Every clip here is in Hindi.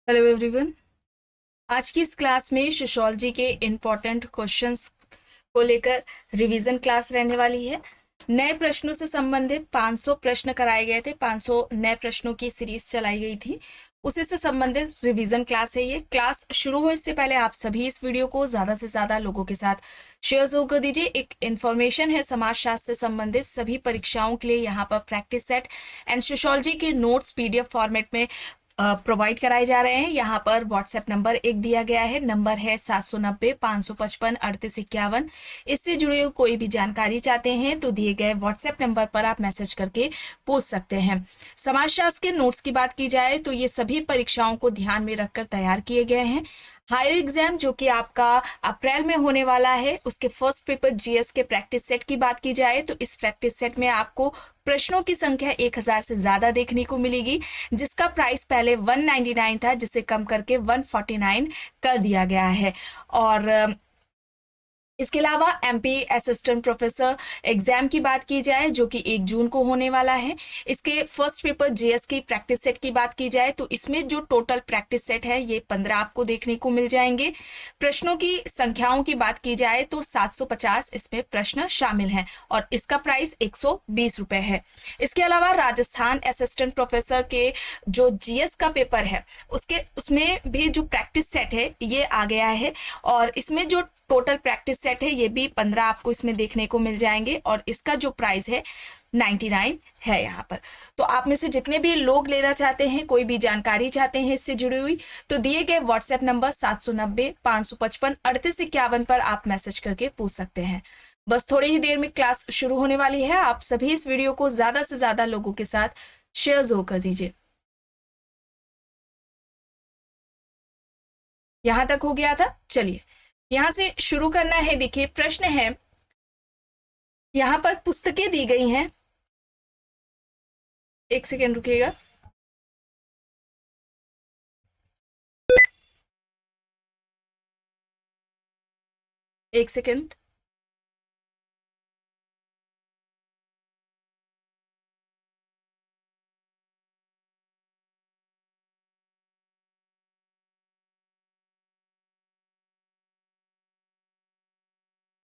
Hello everyone. आज की इस क्लास में सोशियोलॉजी के इम्पोर्टेंट क्वेश्चंस को लेकर रिवीजन क्लास रहने वाली है। नए प्रश्नों से संबंधित 500 प्रश्न कराए गए थे। 500 नए प्रश्नों की सीरीज चलाई गई थी, उसी से संबंधित रिवीजन क्लास है। ये क्लास शुरू हो इससे पहले आप सभी इस वीडियो को ज़्यादा से ज़्यादा लोगों के साथ शेयर जरूर कर दीजिए। एक इन्फॉर्मेशन है, समाजशास्त्र से संबंधित सभी परीक्षाओं के लिए यहाँ पर प्रैक्टिस सेट एंड सोशियोलॉजी के नोट्स पीडीएफ फॉर्मेट में प्रोवाइड कराए जा रहे हैं। यहाँ पर व्हाट्सएप नंबर एक दिया गया है, नंबर है 790-555-3851। इससे जुड़े हुए कोई भी जानकारी चाहते हैं तो दिए गए व्हाट्सएप नंबर पर आप मैसेज करके पूछ सकते हैं। समाजशास्त्र के नोट्स की बात की जाए तो ये सभी परीक्षाओं को ध्यान में रखकर तैयार किए गए हैं। हायर एग्जाम जो कि आपका अप्रैल में होने वाला है, उसके फर्स्ट पेपर जीएस के प्रैक्टिस सेट की बात की जाए तो इस प्रैक्टिस सेट में आपको प्रश्नों की संख्या 1000 से ज्यादा देखने को मिलेगी, जिसका प्राइस पहले 199 था, जिसे कम करके 149 कर दिया गया है। और इसके अलावा एमपी असिस्टेंट प्रोफेसर एग्जाम की बात की जाए जो कि 1 जून को होने वाला है, इसके फर्स्ट पेपर जीएस की प्रैक्टिस सेट की बात की जाए तो इसमें जो टोटल प्रैक्टिस सेट है ये 15 आपको देखने को मिल जाएंगे। प्रश्नों की संख्याओं की बात की जाए तो 750 इसमें प्रश्न शामिल हैं और इसका प्राइस 120 रुपए है। इसके अलावा राजस्थान असिस्टेंट प्रोफेसर के जो जीएस का पेपर है उसमें भी जो प्रैक्टिस सेट है ये आ गया है और इसमें जो टोटल प्रैक्टिस सेट है ये भी 15 आपको इसमें देखने को मिल जाएंगे और इसका जो प्राइस है 99 है यहाँ पर। तो आप में से जितने भी लोग लेना चाहते हैं, कोई भी जानकारी चाहते हैं इससे जुड़ी हुई, तो दिए गए व्हाट्सएप नंबर 790-555-3851 पर आप मैसेज करके पूछ सकते हैं। बस थोड़ी ही देर में क्लास शुरू होने वाली है। आप सभी इस वीडियो को ज्यादा से ज्यादा लोगों के साथ शेयर जरूर कर दीजिए। यहां तक हो गया था, चलिए यहां से शुरू करना है। देखिए प्रश्न है, यहां पर पुस्तकें दी गई हैं। एक सेकेंड रुकिएगा। एक सेकेंड।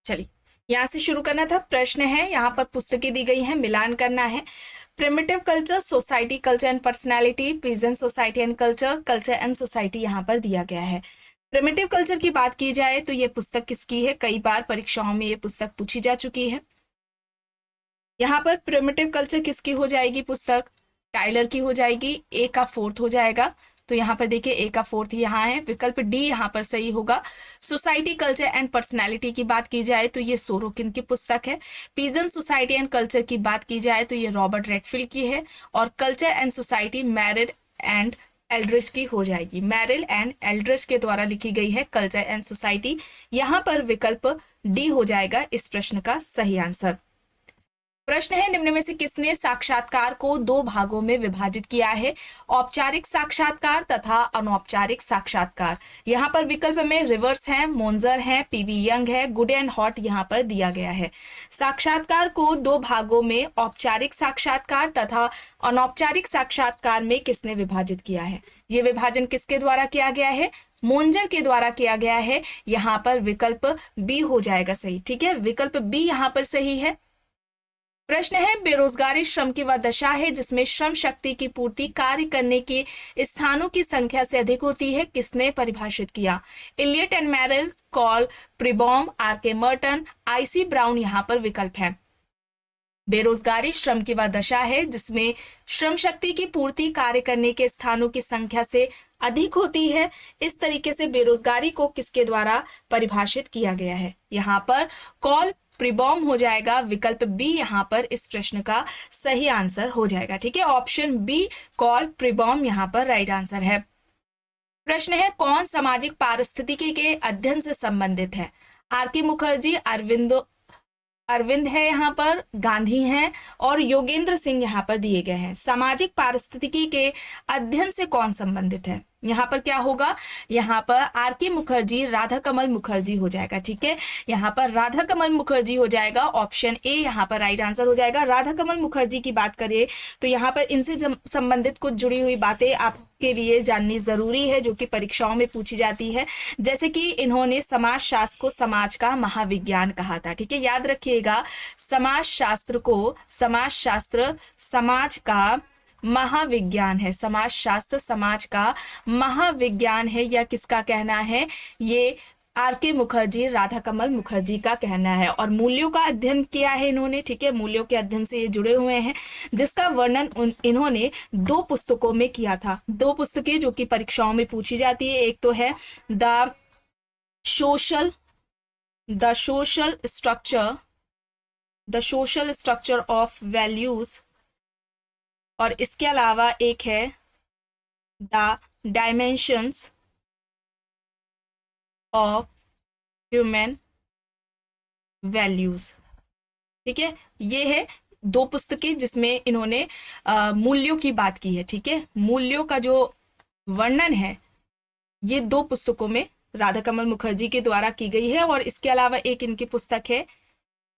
चलिए यहां से शुरू करना था। प्रश्न है, यहाँ पर पुस्तकें दी गई हैं, मिलान करना है। Primitive culture, society culture and personality, peasant society and culture, culture and society यहाँ पर दिया गया है। प्रिमिटिव कल्चर की बात की जाए तो ये पुस्तक किसकी है, कई बार परीक्षाओं में ये पुस्तक पूछी जा चुकी है। यहाँ पर प्रिमिटिव कल्चर किसकी हो जाएगी पुस्तक, टाइलर की हो जाएगी। ए का फोर्थ हो जाएगा, तो यहाँ पर देखिए ए का फोर्थ यहाँ है, विकल्प डी यहाँ पर सही होगा। सोसाइटी कल्चर एंड पर्सनैलिटी की बात की जाए तो ये सोरोकिन की पुस्तक है। पीजेंट सोसाइटी एंड कल्चर की बात की जाए तो ये रॉबर्ट रेडफील्ड की है और culture and society Merrill and Aldrich की हो जाएगी। मैरिल एंड एल्ड्रिच के द्वारा लिखी गई है कल्चर एंड सोसाइटी। यहाँ पर विकल्प डी हो जाएगा इस प्रश्न का सही आंसर। प्रश्न है, निम्न में से किसने साक्षात्कार को 2 भागों में विभाजित किया है, औपचारिक साक्षात्कार तथा अनौपचारिक साक्षात्कार। यहाँ पर विकल्प में रिवर्स है, मोन्जर है, पीवी यंग है, गुड एंड हॉट यहाँ पर दिया गया है। साक्षात्कार को 2 भागों में औपचारिक साक्षात्कार तथा अनौपचारिक साक्षात्कार में किसने विभाजित किया है, ये विभाजन किसके द्वारा किया गया है, मोन्जर के द्वारा किया गया है। यहाँ पर विकल्प बी हो जाएगा सही, ठीक है, विकल्प बी यहाँ पर सही है। प्रश्न है, बेरोजगारी श्रम की वह दशा है जिसमें श्रम शक्ति की पूर्ति कार्य करने के स्थानों की संख्या से अधिक होती है, किसने परिभाषित किया। Elliott and Merrill, Karl Pribram, R K. Merton, I C. Brown यहाँ पर विकल्प है। बेरोजगारी श्रम की वह दशा है जिसमें श्रम शक्ति की पूर्ति कार्य करने के स्थानों की संख्या से अधिक होती है। इस तरीके से बेरोजगारी को किसके द्वारा परिभाषित किया गया है, यहाँ पर कॉल प्रिबॉम हो जाएगा। विकल्प बी यहाँ पर इस प्रश्न का सही आंसर हो जाएगा, ठीक है, ऑप्शन बी कॉल प्रिबॉम यहाँ पर राइट आंसर है। प्रश्न है, कौन सामाजिक पारिस्थितिकी के अध्ययन से संबंधित है। आर.के. मुखर्जी, अरविंद है यहाँ पर, गांधी हैं और योगेंद्र सिंह यहाँ पर दिए गए हैं। सामाजिक पारिस्थितिकी के अध्ययन से कौन संबंधित है, यहाँ पर क्या होगा, यहाँ पर आर के मुखर्जी राधा कमल मुखर्जी हो जाएगा। ठीक है, यहाँ पर राधा कमल मुखर्जी हो जाएगा, ऑप्शन ए यहाँ पर राइट आंसर हो जाएगा। राधा कमल मुखर्जी की बात करें तो यहाँ पर इनसे संबंधित कुछ जुड़ी हुई बातें आपके लिए जाननी जरूरी है, जो कि परीक्षाओं में पूछी जाती है। जैसे कि इन्होंने समाज शास्त्र को समाज का महाविज्ञान कहा था। ठीक है, याद रखिएगा, समाज शास्त्र समाज का महाविज्ञान है। समाज शास्त्र समाज का महाविज्ञान है, या किसका कहना है, ये आर के मुखर्जी राधा कमल मुखर्जी का कहना है। और मूल्यों का अध्ययन किया है इन्होंने। ठीक है, मूल्यों के अध्ययन से ये जुड़े हुए हैं, जिसका वर्णन इन्होंने 2 पुस्तकों में किया था। 2 पुस्तकें जो कि परीक्षाओं में पूछी जाती है। एक तो है the social structure of values, और इसके अलावा एक है the dimensions of human values. ठीक है, ये है 2 पुस्तकें जिसमें इन्होंने मूल्यों की बात की है। ठीक है, मूल्यों का जो वर्णन है ये 2 पुस्तकों में राधा कमल मुखर्जी के द्वारा की गई है। और इसके अलावा एक इनकी पुस्तक है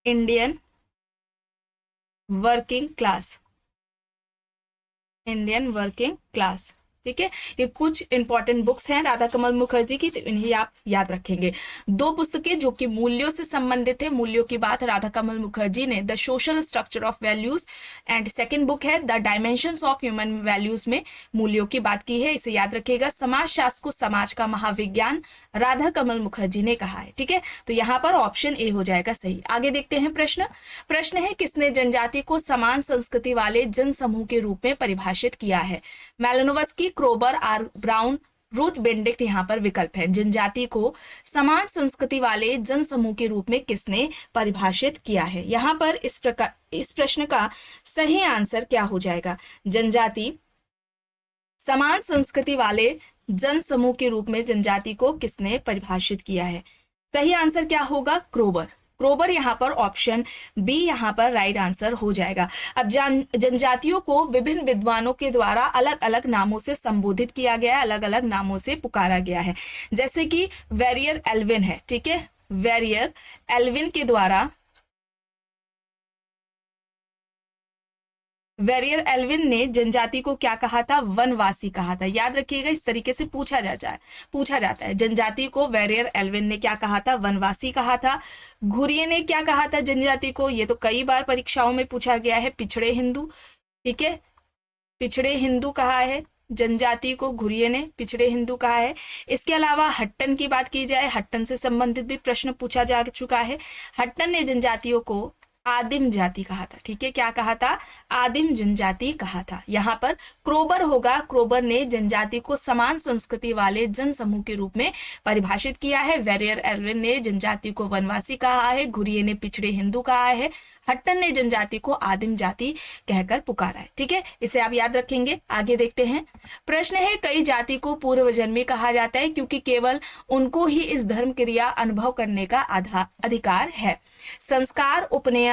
इंडियन वर्किंग क्लास। ठीक है, ये कुछ इंपॉर्टेंट बुक्स हैं राधा कमल मुखर्जी की, तो इन्हें आप याद रखेंगे। 2 पुस्तकें जो कि मूल्यों से संबंधित है, मूल्यों की बात राधा कमल मुखर्जी ने the social structure of values, and second book है the dimensions of human values में मूल्यों की बात की है। इसे याद रखिएगा, समाज शास्त्र को समाज का महाविज्ञान राधा कमल मुखर्जी ने कहा है। ठीक है, तो यहाँ पर ऑप्शन ए हो जाएगा सही। आगे देखते हैं प्रश्न है, किसने जनजाति को समान संस्कृति वाले जन समूह के रूप में परिभाषित किया है? Malinowski, Kroeber, R Brown, Ruth Benedict यहाँ पर विकल्प है। जनजाति को समान संस्कृति वाले जन समूह के रूप में किसने परिभाषित किया है? यहाँ पर इस प्रश्न का सही आंसर क्या हो जाएगा? जनजाति समान संस्कृति वाले जन समूह के रूप में जनजाति को किसने परिभाषित किया है? सही आंसर क्या होगा? क्रोबर यहाँ पर ऑप्शन बी यहाँ पर राइट आंसर हो जाएगा। अब जनजातियों को विभिन्न विद्वानों के द्वारा अलग अलग नामों से संबोधित किया गया है, अलग अलग नामों से पुकारा गया है। जैसे कि वेरियर एल्विन है। ठीक है, वेरियर एल्विन के द्वारा वेरियर एल्विन ने जनजाति को क्या कहा था? वनवासी कहा था। याद रखिएगा, इस तरीके से पूछा जाता है। जनजाति को वेरियर एल्विन ने क्या कहा था? वनवासी कहा था। घुरिये ने क्या कहा था जनजाति को? ये तो कई बार परीक्षाओं में पूछा गया है, पिछड़े हिंदू। ठीक है, पिछड़े हिंदू कहा है जनजाति को, घुरिये ने पिछड़े हिंदू कहा है। इसके अलावा हट्टन की बात की जाए, हट्टन से संबंधित भी प्रश्न पूछा जा चुका है। हट्टन ने जनजातियों को आदिम जाति कहा था। ठीक है, क्या कहा था? आदिम जनजाति कहा था। यहाँ पर क्रोबर होगा, क्रोबर ने जनजाति को समान संस्कृति वाले जन समूह के रूप में परिभाषित किया है। वेरियर एल्विन ने जनजाति को वनवासी कहा है, घुरिये ने पिछड़े हिंदू कहा है, हट्टन ने जनजाति को आदिम जाति कहकर पुकारा है। ठीक है, इसे आप याद रखेंगे। आगे देखते हैं प्रश्न है, कई जाति को पूर्वजन्मी कहा जाता है क्योंकि केवल उनको ही इस धर्म क्रिया अनुभव करने का अधिकार है। संस्कार, उपनयन,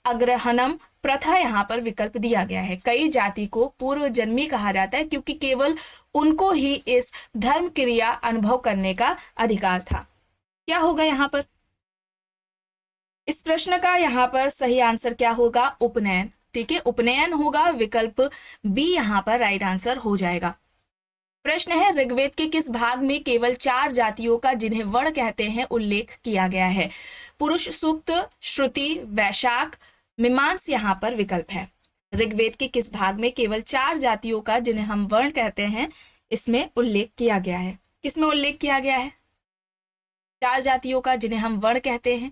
अग्रहणम, प्रथा यहाँ पर विकल्प दिया गया है। कई जाति को पूर्वजन्मी कहा जाता है क्योंकि केवल उनको ही इस धर्म क्रिया अनुभव करने का अधिकार था। क्या होगा यहाँ पर? इस प्रश्न का यहाँ पर सही आंसर क्या होगा? उपनयन। ठीक है, उपनयन होगा, विकल्प बी यहाँ पर राइट आंसर हो जाएगा। प्रश्न है, ऋग्वेद के किस भाग में केवल 4 जातियों का, जिन्हें वर्ण कहते हैं, उल्लेख किया गया है? पुरुष सूक्त, श्रुति, वैशाख, मीमांस यहाँ पर विकल्प है। ऋग्वेद के किस भाग में केवल 4 जातियों का, जिन्हें हम वर्ण कहते हैं, इसमें उल्लेख किया गया है? किसमें उल्लेख किया गया है 4 जातियों का जिन्हें हम वर्ण कहते हैं?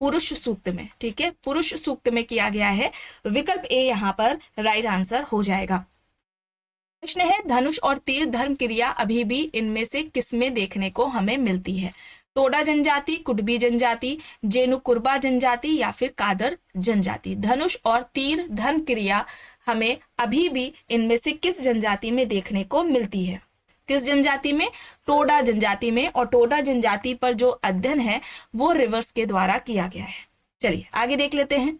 पुरुष सूक्त में। ठीक है, पुरुष सूक्त में किया गया है, विकल्प ए यहाँ पर राइट आंसर हो जाएगा। प्रश्न है, धनुष और तीर धर्म क्रिया अभी भी इनमें से किसमें देखने को हमें मिलती है? टोडा जनजाति, कुडबी जनजाति, जेनुकुरबा जनजाति या फिर कादर जनजाति? धनुष और तीर धर्म क्रिया हमें अभी भी इनमें से किस जनजाति में देखने को मिलती है? किस जनजाति में? टोडा जनजाति में। और टोडा जनजाति पर जो अध्ययन है वो रिवर्स के द्वारा किया गया है। चलिए आगे देख लेते हैं।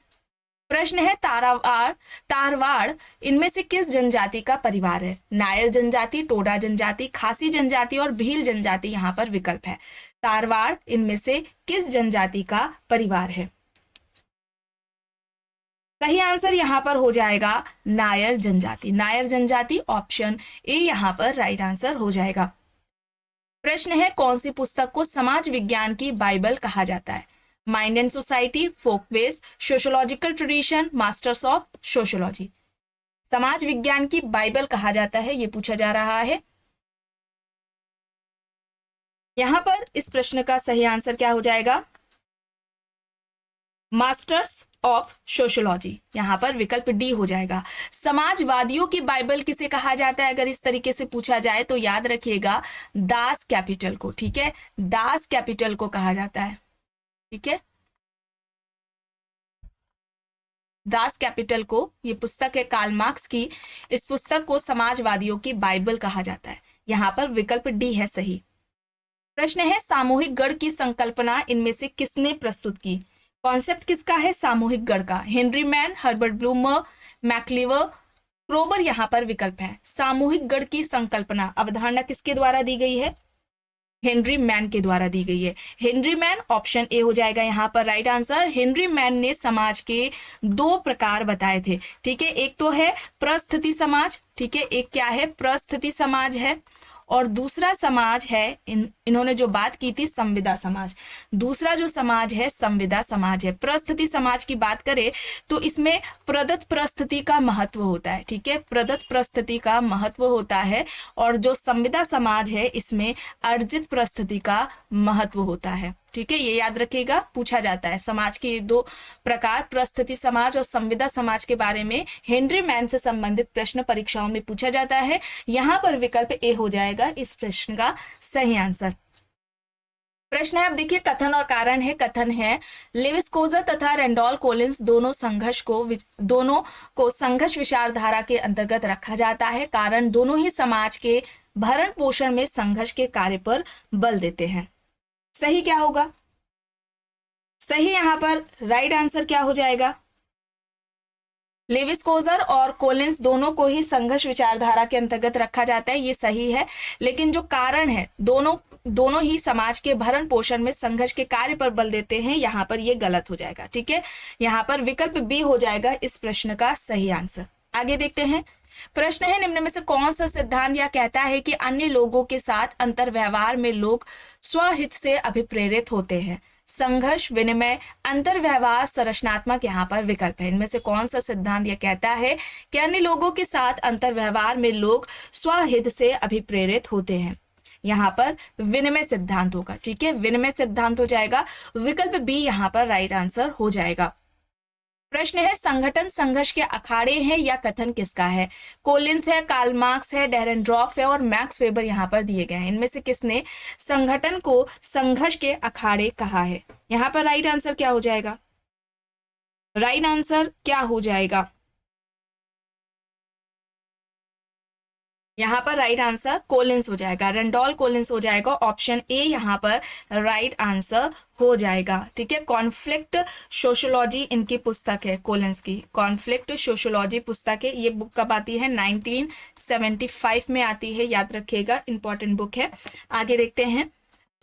प्रश्न है तारवाड़ इनमें से किस जनजाति का परिवार है? नायर जनजाति, टोडा जनजाति, खासी जनजाति और भील जनजाति यहाँ पर विकल्प है। तारवाड़ इनमें से किस जनजाति का परिवार है? सही आंसर यहाँ पर हो जाएगा नायर जनजाति। नायर जनजाति ऑप्शन ए यहाँ पर राइट आंसर हो जाएगा। प्रश्न है कौन सी पुस्तक को समाज विज्ञान की बाइबल कहा जाता है? Mind and society, Folkways, sociological tradition, masters of sociology. समाज विज्ञान की बाइबल कहा जाता है, ये पूछा जा रहा है। यहां पर इस प्रश्न का सही आंसर क्या हो जाएगा? मास्टर्स ऑफ सोशोलॉजी, यहां पर विकल्प डी हो जाएगा। समाजवादियों की बाइबल किसे कहा जाता है अगर इस तरीके से पूछा जाए तो याद रखिएगा दास कैपिटल को, ठीक है, दास कैपिटल को कहा जाता है, ठीक है, दास कैपिटल को, ये पुस्तक है कार्ल मार्क्स की, इस पुस्तक को समाजवादियों की बाइबल कहा जाता है। यहां पर विकल्प डी है सही। प्रश्न है सामूहिक गढ़ की संकल्पना इनमें से किसने प्रस्तुत की? कॉन्सेप्ट किसका है सामूहिक गढ़ का? Henry Maine, Herbert Blumer, MacIver, Kroeber यहाँ पर विकल्प है। सामूहिक गढ़ की संकल्पना अवधारणा किसके द्वारा दी गई है? हेनरी मैन के द्वारा दी गई है। हेनरी मैन ऑप्शन ए हो जाएगा यहाँ पर राइट आंसर। हेनरी मैन ने समाज के दो प्रकार बताए थे, ठीक है, एक तो है प्रस्थिति समाज, ठीक है, एक क्या है प्रस्थिति समाज है, और दूसरा समाज है इन्होंने जो बात की थी संविदा समाज। दूसरा जो समाज है संविदा समाज है। प्रस्थिति समाज की बात करें तो इसमें प्रदत्त प्रस्थिति का महत्व होता है, ठीक है, प्रदत्त प्रस्थिति का महत्व होता है, और जो संविदा समाज है इसमें अर्जित प्रस्थिति का महत्व होता है, ठीक है, ये याद रखिएगा, पूछा जाता है। समाज के दो प्रकार प्रस्थिति समाज और संविदा समाज के बारे में हेनरी मैन से संबंधित प्रश्न परीक्षाओं में पूछा जाता है। यहां पर विकल्प ए हो जाएगा इस प्रश्न का सही आंसर। प्रश्न है अब देखिए कथन और कारण है। कथन है लेविस कोजर तथा रेंडॉल कोलिंस दोनों को संघर्ष विचारधारा के अंतर्गत रखा जाता है। कारण दोनों ही समाज के भरण पोषण में संघर्ष के कार्य पर बल देते हैं। सही क्या होगा? सही यहां पर राइट आंसर क्या हो जाएगा? लेविस कोजर और कोलिंस दोनों को ही संघर्ष विचारधारा के अंतर्गत रखा जाता है, ये सही है। लेकिन जो कारण है दोनों ही समाज के भरण पोषण में संघर्ष के कार्य पर बल देते हैं, यहाँ पर ये गलत हो जाएगा, ठीक है, यहाँ पर विकल्प बी हो जाएगा इस प्रश्न का सही आंसर। आगे देखते हैं। प्रश्न है निम्न में से कौन सा सिद्धांत यह कहता है कि अन्य लोगों के साथ अंतर्व्यवहार में लोग स्वहित से अभिप्रेरित होते हैं? संघर्ष, विनिमय, अंतर्व्यवहार, संरचनात्मक यहाँ पर विकल्प है। इनमें से कौन सा सिद्धांत यह कहता है कि अन्य लोगों के साथ अंतर्व्यवहार में लोग स्वहित से अभिप्रेरित होते हैं? यहाँ पर विनिमय सिद्धांत होगा, ठीक है, विनिमय सिद्धांत हो जाएगा। विकल्प बी यहाँ पर राइट आंसर हो जाएगा। प्रश्न है संगठन संघर्ष के अखाड़े हैं या कथन किसका है? कोलिंस है, कार्ल मार्क्स है, डेरेनड्रॉफ है और मैक्स वेबर यहाँ पर दिए गए हैं। इनमें से किसने संगठन को संघर्ष के अखाड़े कहा है? यहाँ पर राइट आंसर क्या हो जाएगा? राइट आंसर क्या हो जाएगा? यहाँ पर राइट आंसर कोलिंस हो जाएगा, रेंडॉल कोलिंस हो जाएगा। ऑप्शन ए यहाँ पर राइट आंसर हो जाएगा, ठीक है। कॉन्फ्लिक्ट सोशियोलॉजी इनकी पुस्तक है, कोलिंस की कॉन्फ्लिक्ट सोशियोलॉजी पुस्तक है। ये बुक कब आती है? 1975 में आती है, याद रखिएगा, इंपॉर्टेंट बुक है। आगे देखते हैं।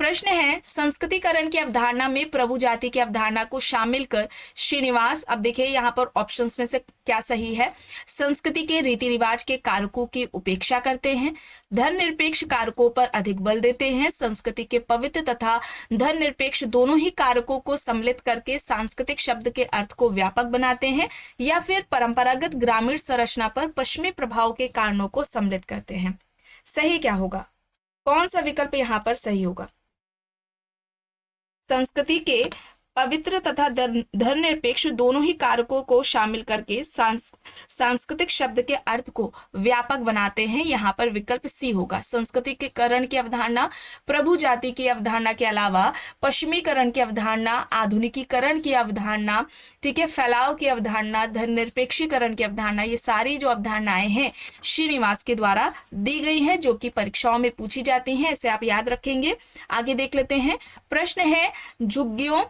प्रश्न है संस्कृतिकरण की अवधारणा में प्रभु जाति की अवधारणा को शामिल कर श्रीनिवास, अब देखिए यहाँ पर ऑप्शंस में से क्या सही है? संस्कृति के रीति रिवाज के कारकों की उपेक्षा करते हैं, धर्मनिरपेक्ष कारकों पर अधिक बल देते हैं, संस्कृति के पवित्र तथा धर्मनिरपेक्ष दोनों ही कारकों को सम्मिलित करके सांस्कृतिक शब्द के अर्थ को व्यापक बनाते हैं, या फिर परंपरागत ग्रामीण संरचना पर पश्चिमी प्रभाव के कारणों को सम्मिलित करते हैं? सही क्या होगा? कौन सा विकल्प यहाँ पर सही होगा? संस्कृति के पवित्र तथा धर्मनिरपेक्ष दोनों ही कारकों को शामिल करके सांस्कृतिक शब्द के अर्थ को व्यापक बनाते हैं। यहाँ पर विकल्प सी होगा। संस्कृतिकरण की अवधारणा प्रभु जाति की अवधारणा के अलावा पश्चिमीकरण की अवधारणा, आधुनिकीकरण की अवधारणा, ठीक है, फैलाव की अवधारणा, धर्मनिरपेक्षीकरण की अवधारणा, ये सारी जो अवधारणाएं हैं श्रीनिवास के द्वारा दी गई हैं, जो कि परीक्षाओं में पूछी जाती हैं। इसे आप याद रखेंगे। आगे देख लेते हैं। प्रश्न है झुग्गियों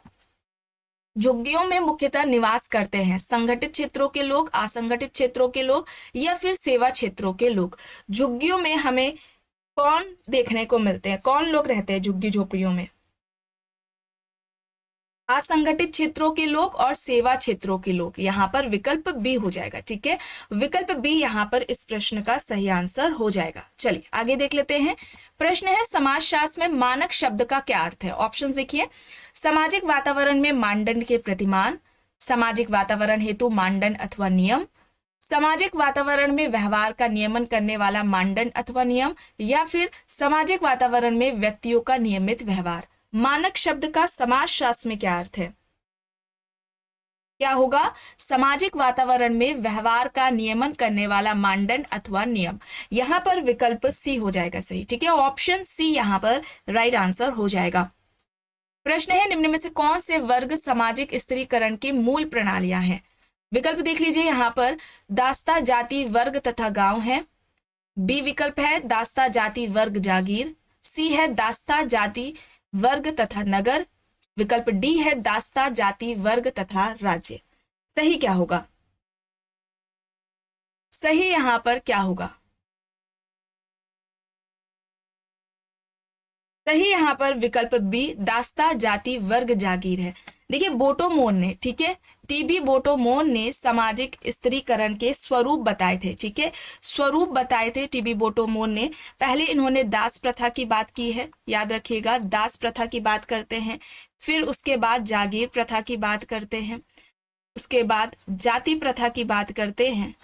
झुग्गियों में मुख्यतः निवास करते हैं संगठित क्षेत्रों के लोग, असंगठित क्षेत्रों के लोग या फिर सेवा क्षेत्रों के लोग। झुग्गियों में हमें कौन देखने को मिलते हैं, कौन लोग रहते हैं झुग्गी झोपड़ियों में? असंगठित क्षेत्रों के लोग और सेवा क्षेत्रों के लोग। यहाँ पर विकल्प बी हो जाएगा। ठीक है, विकल्प बी यहाँ पर इस प्रश्न का सही आंसर हो जाएगा। चलिए आगे देख लेते हैं। प्रश्न है समाजशास्त्र में मानक शब्द का क्या अर्थ है? ऑप्शन देखिए, सामाजिक वातावरण में मानदंड के प्रतिमान, सामाजिक वातावरण हेतु मानदंड अथवा नियम, सामाजिक वातावरण में व्यवहार का नियमन करने वाला मानदंड अथवा नियम, या फिर सामाजिक वातावरण में व्यक्तियों का नियमित व्यवहार। मानक शब्द का समाजशास्त्र में क्या अर्थ है? क्या होगा? सामाजिक वातावरण में व्यवहार का नियमन करने वाला मानदंड अथवा नियम। यहां पर विकल्प सी हो जाएगा सही। ठीक है, ऑप्शन सी यहां पर राइट आंसर हो जाएगा। प्रश्न है निम्न में से कौन से वर्ग सामाजिक स्त्रीकरण की मूल प्रणालियां हैं? विकल्प देख लीजिए, यहां पर दास्ता जाति वर्ग तथा गांव है। बी विकल्प है दास्ता जाति वर्ग जागीर। सी है दास्ता जाति वर्ग तथा नगर। विकल्प डी है दास्ता जाति वर्ग तथा राज्य। सही क्या होगा? सही यहां पर क्या होगा? सही यहां पर विकल्प बी दास्ता जाति वर्ग जागीर है। देखिए बोटोमोन ने, ठीक है, टीबी बोटोमोन ने सामाजिक स्त्रीकरण के स्वरूप बताए थे। ठीक है, स्वरूप बताए थे टीबी बोटोमोन ने। पहले इन्होंने दास प्रथा की बात की है, याद रखिएगा, दास प्रथा की बात करते हैं, फिर उसके बाद जागीर प्रथा की बात करते हैं, उसके बाद जाति प्रथा की बात करते हैं,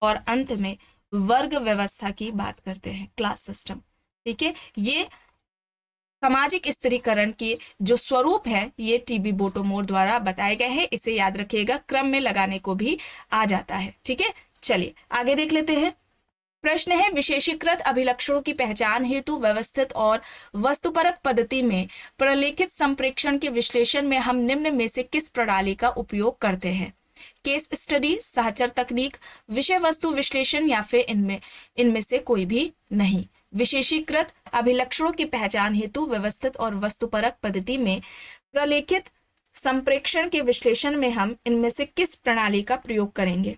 और अंत में वर्ग व्यवस्था की बात करते हैं, क्लास सिस्टम। ठीक है, ये सामाजिक स्त्रीकरण के जो स्वरूप है ये टीबी बोटोमोर द्वारा बताए गए हैं। इसे याद रखिएगा, क्रम में लगाने को भी आ जाता है। ठीक है, चलिए आगे देख लेते हैं। प्रश्न है विशेषीकृत अभिलक्षणों की पहचान हेतु व्यवस्थित और वस्तुपरक पद्धति में प्रलेखित संप्रेक्षण के विश्लेषण में हम निम्न में से किस प्रणाली का उपयोग करते हैं? केस स्टडी, सहचर तकनीक, विषय वस्तु विश्लेषण, या फिर इनमें से कोई भी नहीं। विशेषीकृत अभिलक्षणों की पहचान हेतु व्यवस्थित और वस्तुपरक पद्धति में प्रलेखित संप्रेक्षण के विश्लेषण में हम इनमें से किस प्रणाली का प्रयोग करेंगे?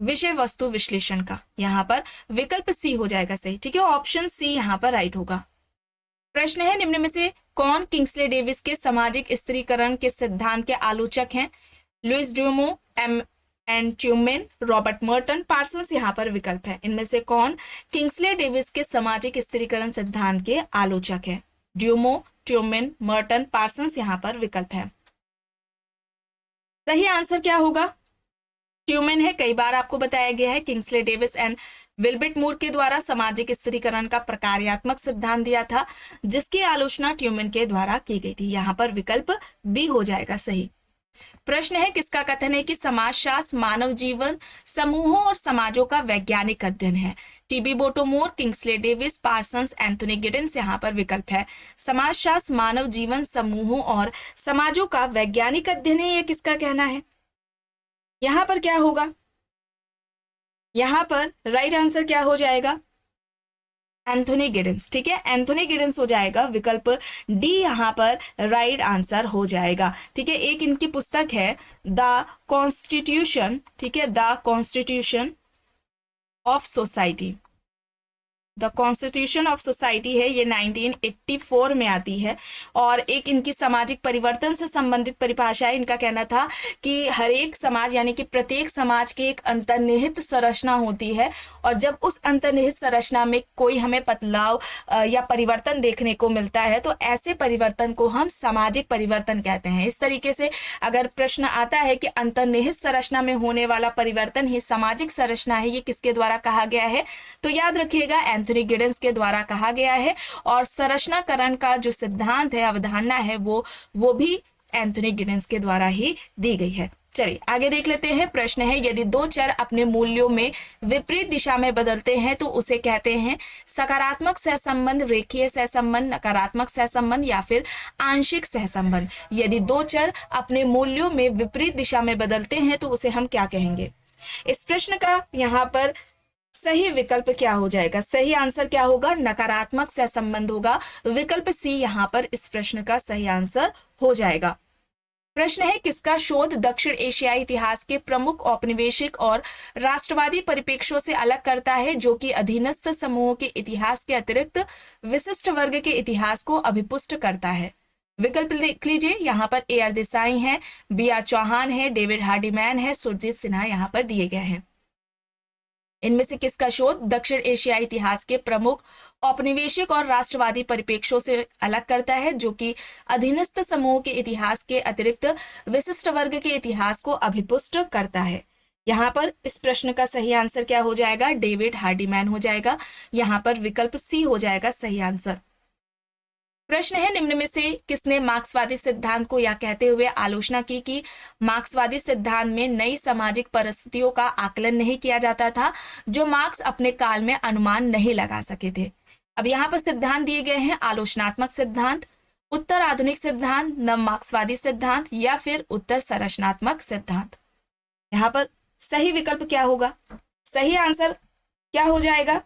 विषय वस्तु विश्लेषण का। यहाँ पर विकल्प सी हो जाएगा सही। ठीक है, ऑप्शन सी यहाँ पर राइट होगा। प्रश्न है निम्न में से कौन किंग्सले डेविस के सामाजिक स्त्रीकरण के सिद्धांत के आलोचक हैं? Louis Dumont, N Tumin, Robert Merton, Parsons यहाँ पर विकल्प है। इनमें से कौन किंग्सले डेविस के सामाजिक स्त्रीकरण सिद्धांत के आलोचक है? ड्यूमो, ट्यूमेन, मर्टन, पार्सन्स यहाँ पर विकल्प है। सही आंसर क्या होगा? ट्यूमेन है। कई बार आपको बताया गया है किंग्सले डेविस एंड विल्बर्ट मूर के द्वारा सामाजिक स्त्रीकरण का प्रकार्यात्मक सिद्धांत दिया था, जिसकी आलोचना ट्यूमेन के द्वारा की गई थी। यहाँ पर विकल्प बी हो जाएगा सही। प्रश्न है किसका कथन है कि समाजशास्त्र मानव जीवन, समूहों और समाजों का वैज्ञानिक अध्ययन है? T B Bottomore, Kingsley Davis, Parsons, Anthony Giddens. यहाँ पर विकल्प है समाजशास्त्र मानव जीवन, समूहों और समाजों का वैज्ञानिक अध्ययन है। यह किसका कहना है? यहाँ पर क्या होगा? यहाँ पर राइट आंसर क्या हो जाएगा? Anthony Giddens. ठीक है, एंथोनी गिडेंस हो जाएगा। विकल्प डी यहाँ पर राइट आंसर हो जाएगा। ठीक है, एक इनकी पुस्तक है द कॉन्स्टिट्यूशन, ठीक है, the constitution of society, the constitution of society है, ये 1984 में आती है। और एक इनकी सामाजिक परिवर्तन से संबंधित परिभाषा है। इनका कहना था कि हर एक समाज यानी कि प्रत्येक समाज की एक अंतर्निहित संरचना होती है, और जब उस अंतर्निहित संरचना में कोई हमें बदलाव या परिवर्तन देखने को मिलता है तो ऐसे परिवर्तन को हम सामाजिक परिवर्तन कहते हैं। इस तरीके से अगर प्रश्न आता है कि अंतर्निहित संरचना में होने वाला परिवर्तन ही सामाजिक संरचना है, ये किसके द्वारा कहा गया है? तो याद रखिएगा एंथोनी गिडेंस के द्वारा कहा गया है। और संरचनाकरण का जो सिद्धांत है, अवधारणा है, वो भी एंथोनी गिडेंस के द्वारा ही दी गई है। चलिए आगे देख लेते हैं। प्रश्न है यदि दो चर अपने मूल्यों में विपरीत दिशा में बदलते हैं तो उसे कहते हैं सकारात्मक सहसंबंध, रेखीय सहसंबंध, नकारात्मक सहसंबंध, या फिर आंशिक सहसंबंध। यदि दो चर अपने मूल्यों में विपरीत दिशा में बदलते हैं तो उसे हम क्या कहेंगे? इस प्रश्न का यहाँ पर सही विकल्प क्या हो जाएगा? सही आंसर क्या होगा? नकारात्मक सहसंबंध होगा। विकल्प सी यहाँ पर इस प्रश्न का सही आंसर हो जाएगा। प्रश्न है किसका शोध दक्षिण एशियाई इतिहास के प्रमुख औपनिवेशिक और राष्ट्रवादी परिप्रेक्ष्यों से अलग करता है, जो कि अधीनस्थ समूहों के इतिहास के अतिरिक्त विशिष्ट वर्ग के इतिहास को अभिपुष्ट करता है। विकल्प लिख लीजिए। यहाँ पर AR देसाई है, BR चौहान है, डेविड हार्डीमैन है, सुरजीत सिन्हा यहाँ पर दिए गए हैं। इनमें से किसका शोध दक्षिण एशियाई इतिहास के प्रमुख औपनिवेशिक और राष्ट्रवादी परिप्रेक्ष्यों से अलग करता है, जो कि अधीनस्थ समूह के इतिहास के अतिरिक्त विशिष्ट वर्ग के इतिहास को अभिपुष्ट करता है। यहाँ पर इस प्रश्न का सही आंसर क्या हो जाएगा? डेविड हार्डीमैन हो जाएगा। यहाँ पर विकल्प C हो जाएगा सही आंसर। प्रश्न है निम्न में से किसने मार्क्सवादी सिद्धांत को यह कहते हुए आलोचना की कि मार्क्सवादी सिद्धांत में नई सामाजिक परिस्थितियों का आकलन नहीं किया जाता था, जो मार्क्स अपने काल में अनुमान नहीं लगा सके थे। अब यहाँ पर सिद्धांत दिए गए हैं आलोचनात्मक सिद्धांत, उत्तर आधुनिक सिद्धांत, नव मार्क्सवादी सिद्धांत या फिर उत्तर संरचनात्मक सिद्धांत। यहाँ पर सही विकल्प क्या होगा? सही आंसर क्या हो जाएगा?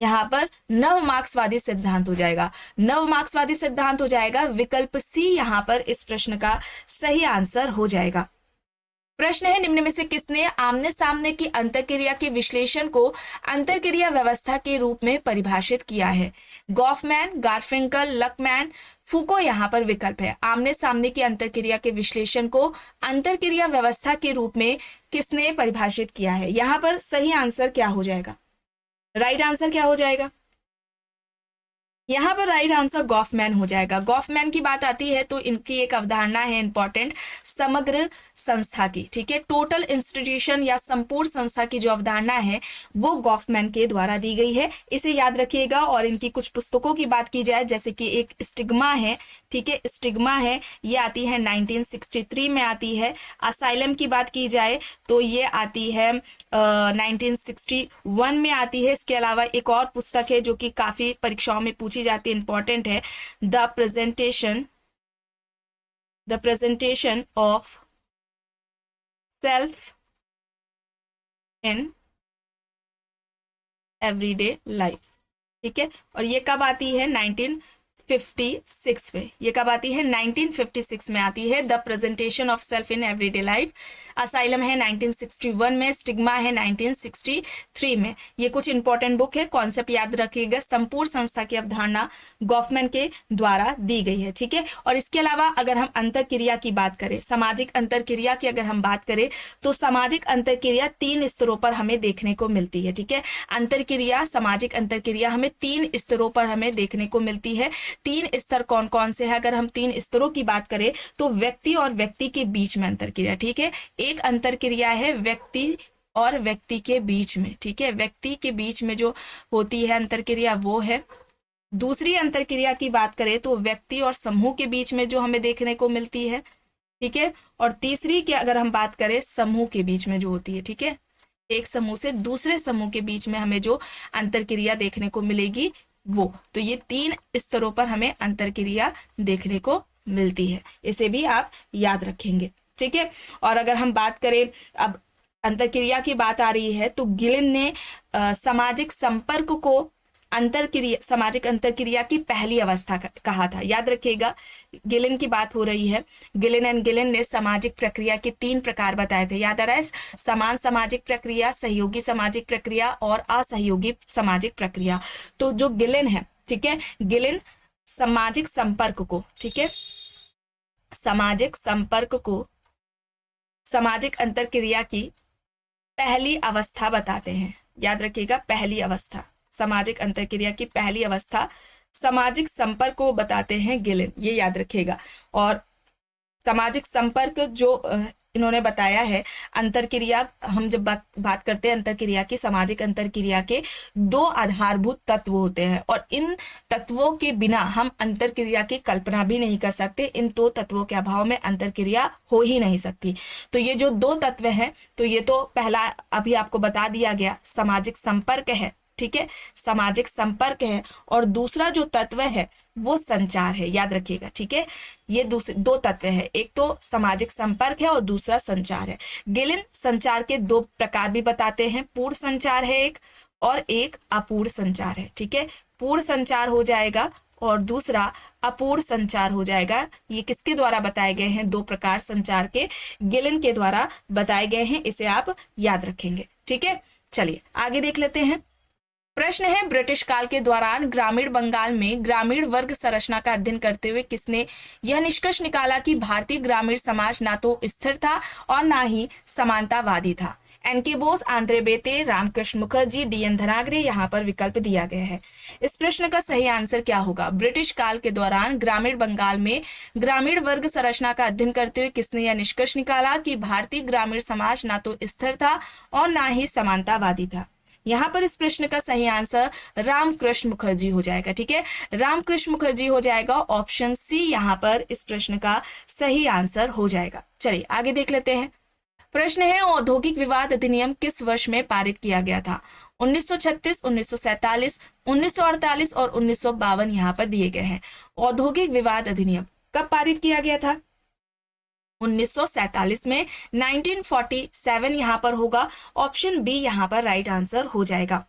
यहाँ पर नव मार्क्सवादी सिद्धांत हो जाएगा। नव मार्क्सवादी सिद्धांत हो जाएगा। विकल्प C यहाँ पर इस प्रश्न का सही आंसर हो जाएगा। प्रश्न है निम्न में से किसने आमने सामने की अंतरक्रिया के विश्लेषण को अंतरक्रिया व्यवस्था के रूप में परिभाषित किया है? गॉफमैन, गारफिंकल, लकमैन, फूको यहाँ पर विकल्प है। आमने सामने की अंतरक्रिया के विश्लेषण को अंतरक्रिया व्यवस्था के रूप में किसने परिभाषित किया है? यहाँ पर सही आंसर क्या हो जाएगा? राइट आंसर क्या हो जाएगा? यहाँ पर राइट आंसर गॉफमैन हो जाएगा। गॉफमैन की बात आती है तो इनकी एक अवधारणा है इंपॉर्टेंट, समग्र संस्था की। ठीक है, टोटल इंस्टीट्यूशन या संपूर्ण संस्था की जो अवधारणा है वो गॉफमैन के द्वारा दी गई है, इसे याद रखिएगा। और इनकी कुछ पुस्तकों की बात की जाए, जैसे कि एक स्टिग्मा है, ठीक है, स्टिग्मा है, ये आती है 1963 में आती है। असाइलम की बात की जाए तो ये आती है 1961 में आती है। इसके अलावा एक और पुस्तक है जो कि काफी परीक्षाओं में पूछी जाती है, इंपॉर्टेंट है, the presentation of self in everyday life. ठीक है, और ये कब आती है? 1956 में। ये कब आती है? 1956 में आती है, the presentation of self in everyday life. Asylum है 1961 में, स्टिग्मा है 1963 में। ये कुछ इंपॉर्टेंट बुक है, कॉन्सेप्ट याद रखिएगा। संपूर्ण संस्था की अवधारणा गॉफमैन के द्वारा दी गई है। ठीक है, और इसके अलावा अगर हम अंतरक्रिया की बात करें, सामाजिक अंतरक्रिया की अगर हम बात करें तो सामाजिक अंतरक्रिया 3 स्तरों पर हमें देखने को मिलती है। ठीक है, अंतरक्रिया, सामाजिक अंतरक्रिया हमें 3 स्तरों पर हमें देखने को मिलती है। 3 स्तर कौन कौन से हैं? अगर हम 3 स्तरों की बात करें तो व्यक्ति और व्यक्ति के बीच में अंतरक्रिया। ठीक है, एक अंतरक्रिया है व्यक्ति और व्यक्ति के बीच में। ठीक है, व्यक्ति के बीच में जो होती है अंतरक्रिया वो है। दूसरी अंतरक्रिया की बात करें तो व्यक्ति और समूह के बीच में जो हमें देखने को मिलती है। ठीक है, और तीसरी की अगर हम बात करें समूह के बीच में जो होती है। ठीक है, एक समूह से दूसरे समूह के बीच में हमें जो अंतरक्रिया देखने को मिलेगी वो। तो ये 3 स्तरों पर हमें अंतरक्रिया देखने को मिलती है, इसे भी आप याद रखेंगे। ठीक है, और अगर हम बात करें, अब अंतरक्रिया की बात आ रही है तो गिलिन ने सामाजिक संपर्क को सामाजिक अंतरक्रिया की पहली अवस्था कहा था। याद रखिएगा, गिलिन की बात हो रही है। गिलिन एंड गिलिन ने सामाजिक प्रक्रिया के 3 प्रकार बताए थे। याद आ रहा है? समान सामाजिक प्रक्रिया, सहयोगी सामाजिक प्रक्रिया और असहयोगी सामाजिक प्रक्रिया। तो जो गिलिन है, ठीक है, गिलिन सामाजिक संपर्क को, ठीक है, सामाजिक संपर्क को सामाजिक अंतरक्रिया की पहली अवस्था बताते हैं। याद रखिएगा, पहली अवस्था, सामाजिक अंतरक्रिया की पहली अवस्था सामाजिक संपर्क को बताते हैं गिलिन, ये याद रखिएगा। और सामाजिक संपर्क जो इन्होंने बताया है, अंतरक्रिया, हम जब बात करते हैं अंतरक्रिया की, सामाजिक अंतरक्रिया के 2 आधारभूत तत्व होते हैं और इन तत्वों के बिना हम अंतरक्रिया की कल्पना भी नहीं कर सकते। इन 2 तत्वों के अभाव में अंतरक्रिया हो ही नहीं सकती। तो ये जो 2 तत्व हैं, तो ये तो पहला अभी आपको बता दिया गया, सामाजिक संपर्क है। ठीक है, सामाजिक संपर्क है, और दूसरा जो तत्व है वो संचार है। याद रखिएगा, ठीक है, ये दूसरे 2 तत्व है, एक तो सामाजिक संपर्क है और दूसरा संचार है। गिलिन संचार के 2 प्रकार भी बताते हैं, पूर्ण संचार है एक, और एक अपूर्ण संचार है। ठीक है, पूर्ण संचार हो जाएगा और दूसरा अपूर्ण संचार हो जाएगा। ये किसके द्वारा बताए गए हैं? 2 प्रकार संचार के गिलन के द्वारा बताए गए हैं, इसे आप याद रखेंगे। ठीक है, चलिए आगे देख लेते हैं। प्रश्न है, ब्रिटिश काल के दौरान ग्रामीण बंगाल में ग्रामीण वर्ग संरचना का अध्ययन करते हुए किसने यह निष्कर्ष निकाला कि भारतीय ग्रामीण समाज ना तो स्थिर था और ना ही समानतावादी था? N K. Bose, Andre Beteille, Ramkrishna Mukherjee, D N. Dhanagare. यहाँ पर विकल्प दिया गया है। इस प्रश्न का सही आंसर क्या होगा? ब्रिटिश काल के दौरान ग्रामीण बंगाल में ग्रामीण वर्ग संरचना का अध्ययन करते हुए किसने यह निष्कर्ष निकाला कि भारतीय ग्रामीण समाज ना तो स्थिर था और ना ही समानतावादी था? यहाँ पर इस प्रश्न का सही आंसर रामकृष्ण मुखर्जी हो जाएगा। ठीक है, रामकृष्ण मुखर्जी हो जाएगा। ऑप्शन सी यहाँ पर इस प्रश्न का सही आंसर हो जाएगा। चलिए आगे देख लेते हैं। प्रश्न है, औद्योगिक विवाद अधिनियम किस वर्ष में पारित किया गया था? 1936, 1947, 1948 और 1952 यहाँ पर दिए गए हैं। औद्योगिक विवाद अधिनियम कब पारित किया गया था? 1947 में, 1947 यहाँ पर होगा। ऑप्शन बी यहाँ पर राइट आंसर हो जाएगा।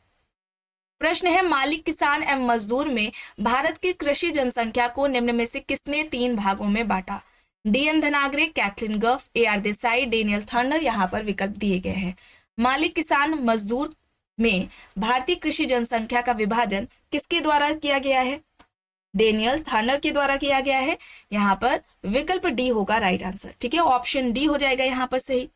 प्रश्न है, मालिक, किसान एवं मजदूर में भारत की कृषि जनसंख्या को निम्न में से किसने 3 भागों में बांटा? डी.एन. धनागरे, कैथरीन गफ, ए.आर. देसाई, डेनियल थर्नर। यहाँ पर विकल्प दिए गए हैं। मालिक, किसान, मजदूर में भारतीय कृषि जनसंख्या का विभाजन किसके द्वारा किया गया है? डेनियल थर्नर के द्वारा किया गया है। यहाँ पर विकल्प डी होगा राइट आंसर। ठीक है, ऑप्शन डी हो जाएगा यहाँ पर सही।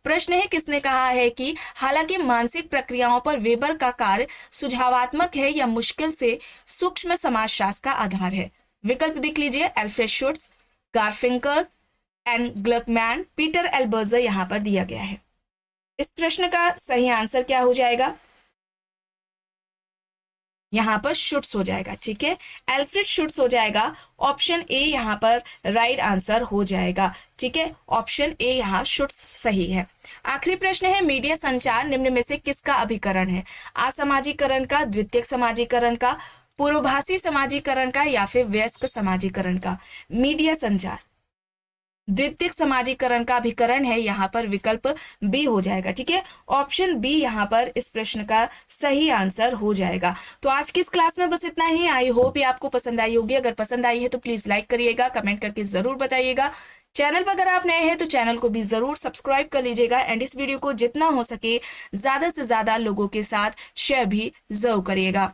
प्रश्न है, किसने कहा है कि हालांकि मानसिक प्रक्रियाओं पर वेबर का कार्य सुझावात्मक है या मुश्किल से सूक्ष्म समाजशास्त्र का आधार है? विकल्प देख लीजिए, एल्फ्रेड शुट्स, गारफिंकर एंड ग्लकमैन, पीटर एल्बर्जर यहाँ पर दिया गया है। इस प्रश्न का सही आंसर क्या हो जाएगा? यहाँ पर शुट्स हो जाएगा। ठीक है, एल्फ्रेड शुट्स हो जाएगा। ऑप्शन ए यहाँ पर राइट आंसर हो जाएगा। ठीक है, ऑप्शन ए यहाँ शुट्स सही है। आखिरी प्रश्न है, मीडिया संचार निम्न में से किसका अभिकरण है? असामाजिकरण का, द्वितीयक समाजीकरण का, पूर्वभाषी समाजीकरण का या फिर वयस्क समाजीकरण का? मीडिया संचार द्वितीयक समाजीकरण का अभिकरण है। यहाँ पर विकल्प बी हो जाएगा। ठीक है, ऑप्शन बी यहाँ पर इस प्रश्न का सही आंसर हो जाएगा। तो आज की इस क्लास में बस इतना ही। आई होप ये आपको पसंद आई होगी। अगर पसंद आई है तो प्लीज लाइक करिएगा, कमेंट करके जरूर बताइएगा। चैनल पर अगर आप नए हैं तो चैनल को भी जरूर सब्सक्राइब कर लीजिएगा एंड इस वीडियो को जितना हो सके ज्यादा से ज्यादा लोगों के साथ शेयर भी जरूर करिएगा।